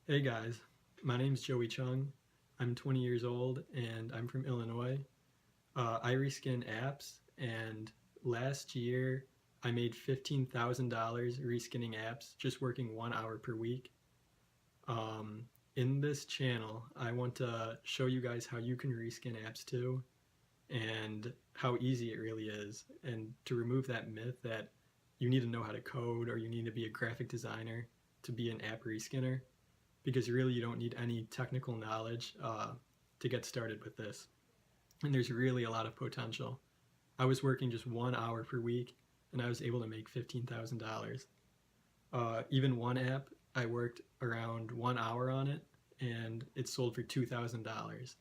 Hey guys, my name's Joey Chung. I'm 20 years old and I'm from Illinois. I reskin apps, and last year I made $15,000 reskinning apps just working 1 hour per week. Um, in this channel, I want to show you guys how you can reskin apps too and how easy it really is, and to remove that myth that you need to know how to code or you need to be a graphic designer to be an app reskinner, because really you don't need any technical knowledge to get started with this. And there's really a lot of potential. I was working just 1 hour per week and I was able to make $15,000. Even one app, I worked around 1 hour on it and it sold for $2,000.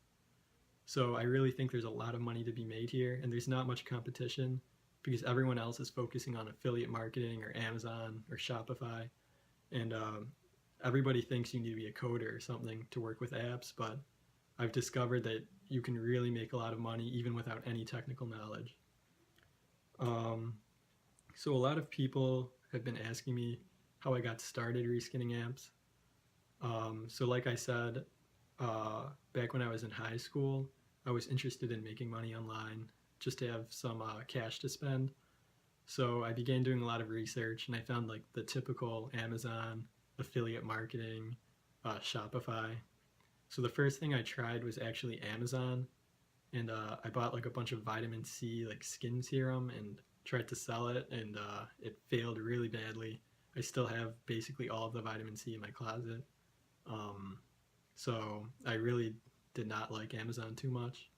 So I really think there's a lot of money to be made here, and there's not much competition because everyone else is focusing on affiliate marketing or Amazon or Shopify. And everybody thinks you need to be a coder or something to work with apps, but I've discovered that you can really make a lot of money even without any technical knowledge. Um, so a lot of people have been asking me how I got started reskinning apps. So like I said, back when I was in high school, I was interested in making money online just to have some cash to spend. So I began doing a lot of research and I found like the typical Amazon, affiliate marketing, Shopify. So the first thing I tried was actually Amazon, and I bought like a bunch of vitamin C like skin serum and tried to sell it, and it failed really badly. I still have basically all of the vitamin C in my closet. Um, so I really did not like Amazon too much,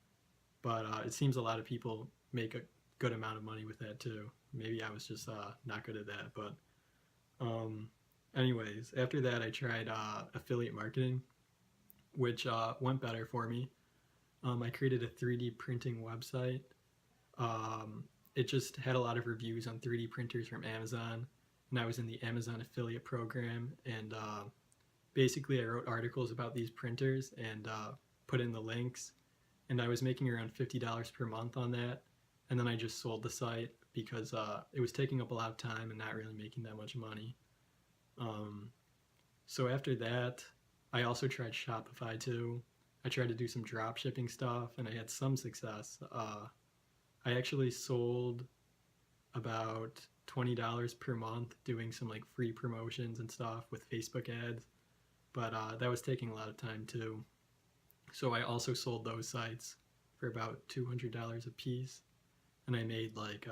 but it seems a lot of people make a good amount of money with that too. Maybe I was just not good at that, but um, anyways, after that I tried affiliate marketing, which went better for me. I created a 3D printing website. It just had a lot of reviews on 3D printers from Amazon, and I was in the Amazon affiliate program, and basically I wrote articles about these printers and put in the links, and I was making around $50 per month on that, and then I just sold the site because it was taking up a lot of time and not really making that much money. Um, so after that, I also tried Shopify too. I tried to do some drop shipping stuff and I had some success. I actually sold about $20 per month doing some like free promotions and stuff with Facebook ads, but that was taking a lot of time too. So I also sold those sites for about $200 a piece, and I made like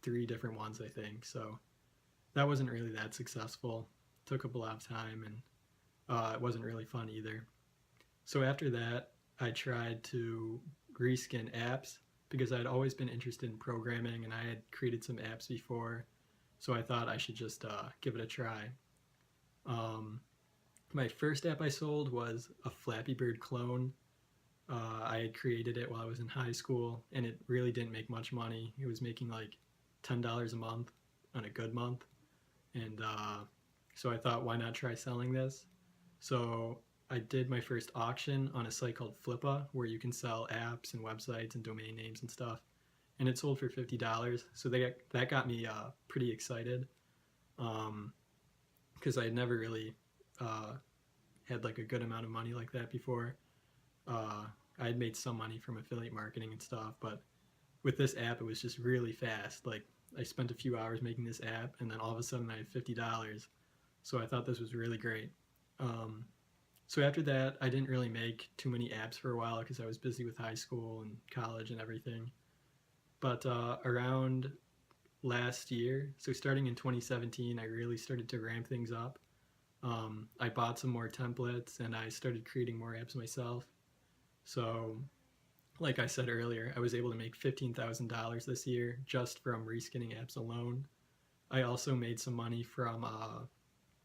three different ones, I think. So that wasn't really that successful. It took up a lot of time, and it wasn't really fun either. So after that, I tried to reskin apps because I'd always been interested in programming and I had created some apps before. So I thought I should just give it a try. Um, my first app I sold was a Flappy Bird clone. I had created it while I was in high school, and it really didn't make much money. It was making like $10 a month on a good month, and so I thought, why not try selling this? So I did my first auction on a site called Flippa, where you can sell apps and websites and domain names and stuff, and it sold for $50. So that got me pretty excited, because I had never really uh, had like a good amount of money like that before. Uh, I had made some money from affiliate marketing and stuff, but with this app, it was just really fast. Like I spent a few hours making this app, and then all of a sudden I had $50. So I thought this was really great. Um, so after that, I didn't really make too many apps for a while because I was busy with high school and college and everything. But around last year, so starting in 2017, I really started to ramp things up. I bought some more templates and I started creating more apps myself. So, like I said earlier, I was able to make $15,000 this year just from reskinning apps alone. I also made some money from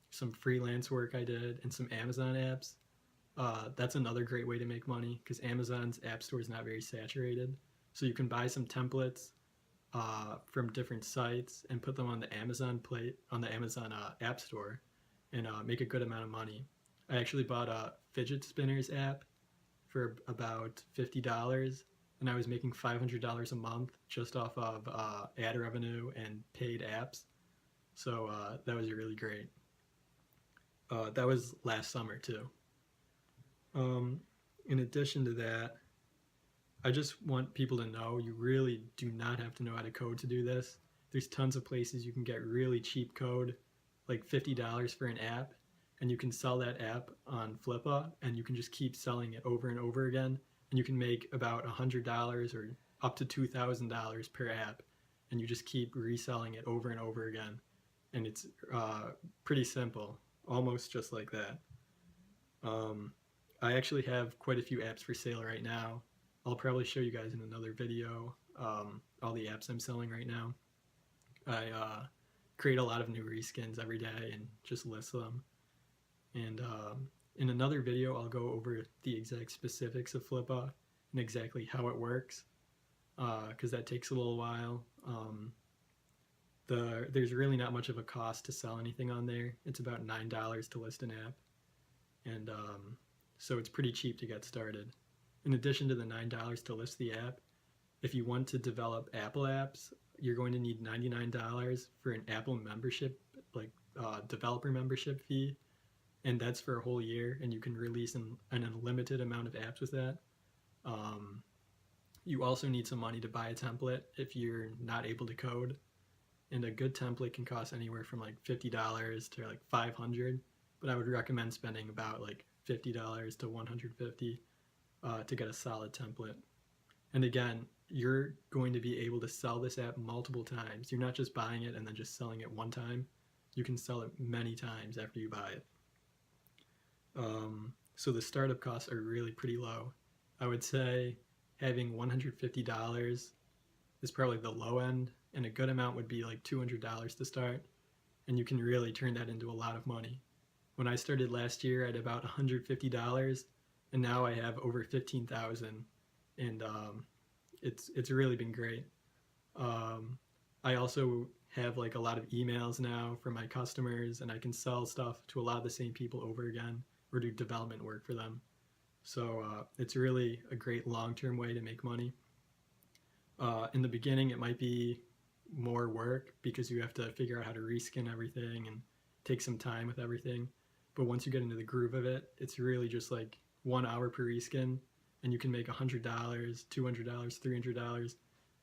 some freelance work I did and some Amazon apps. That's another great way to make money because Amazon's app store is not very saturated. So you can buy some templates from different sites and put them on the Amazon app store, and make a good amount of money. I actually bought a fidget spinners app for about $50, and I was making $500 a month just off of ad revenue and paid apps. So that was really great. That was last summer too. Um, in addition to that, I just want people to know you really do not have to know how to code to do this. There's tons of places you can get really cheap code, like $50 for an app, and you can sell that app on Flippa, and you can just keep selling it over and over again, and you can make about $100 or up to $2,000 per app, and you just keep reselling it over and over again, and it's pretty simple, almost just like that. Um, I actually have quite a few apps for sale right now. I'll probably show you guys in another video all the apps I'm selling right now. I create a lot of new reskins every day and just list them. And in another video, I'll go over the exact specifics of Flippa and exactly how it works, because that takes a little while. There's really not much of a cost to sell anything on there. It's about $9 to list an app, and so it's pretty cheap to get started. In addition to the $9 to list the app, if you want to develop Apple apps, you're going to need $99 for an Apple membership, like developer membership fee, and that's for a whole year, and you can release an unlimited amount of apps with that. You also need some money to buy a template if you're not able to code, and a good template can cost anywhere from like $50 to like $500, but I would recommend spending about like $50 to $150 to get a solid template. And again, you're going to be able to sell this app multiple times. You're not just buying it and then just selling it one time. You can sell it many times after you buy it. So the startup costs are really pretty low. I would say having $150 is probably the low end, and a good amount would be like $200 to start, and you can really turn that into a lot of money. When I started last year, I had about $150, and now I have over 15,000, and it's really been great. I also have like a lot of emails now from my customers, and I can sell stuff to a lot of the same people over again or do development work for them. So it's really a great long-term way to make money. In the beginning, it might be more work because you have to figure out how to reskin everything and take some time with everything. But once you get into the groove of it, it's really just like 1 hour per reskin, and you can make $100, $200, $300.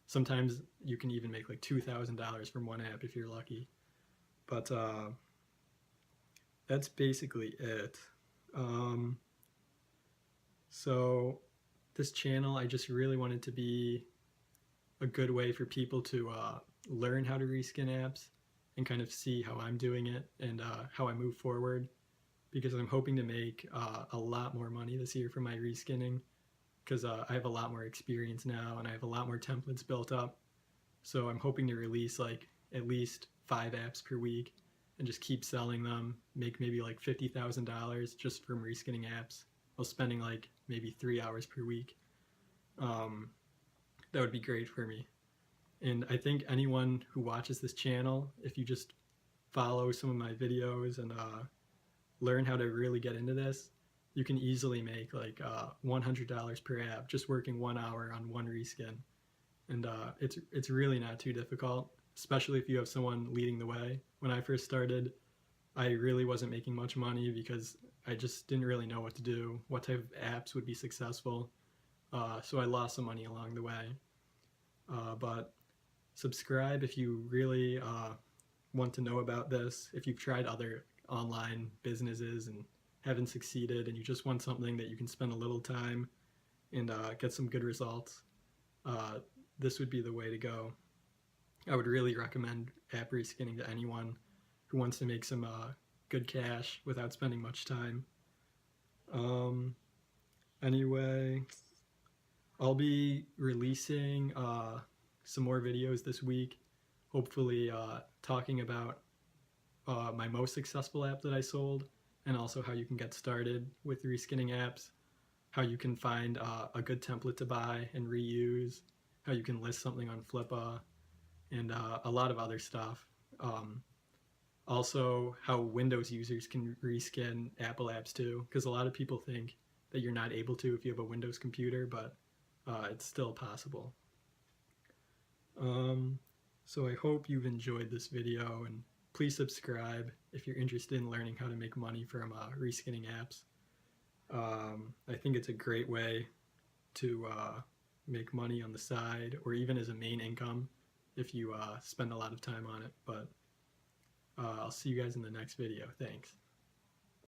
Sometimes you can even make like $2,000 from one app if you're lucky. But that's basically it. So this channel, I just really wanted to be a good way for people to learn how to reskin apps and kind of see how I'm doing it and how I move forward, because I'm hoping to make a lot more money this year from my reskinning, because I have a lot more experience now and I have a lot more templates built up. So I'm hoping to release like at least 5 apps per week and just keep selling them, make maybe like $50,000 just from reskinning apps while spending like maybe 3 hours per week. That would be great for me. And I think anyone who watches this channel, if you just follow some of my videos and learn how to really get into this, you can easily make like $100 per app just working 1 hour on one reskin. And it's really not too difficult, especially if you have someone leading the way. When I first started, I really wasn't making much money because I just didn't really know what to do, what type of apps would be successful. So I lost some money along the way. But subscribe if you really want to know about this. If you've tried other online businesses and haven't succeeded and you just want something that you can spend a little time and get some good results, this would be the way to go. I would really recommend app reskinning to anyone who wants to make some good cash without spending much time. Anyway, I'll be releasing some more videos this week, hopefully talking about my most successful app that I sold, and also how you can get started with reskinning apps, how you can find a good template to buy and reuse, how you can list something on Flippa, and a lot of other stuff. Also, how Windows users can reskin Apple apps too, because a lot of people think that you're not able to if you have a Windows computer, but it's still possible. So I hope you've enjoyed this video, and please subscribe if you're interested in learning how to make money from reskinning apps. I think it's a great way to make money on the side or even as a main income if you spend a lot of time on it. But I'll see you guys in the next video. Thanks.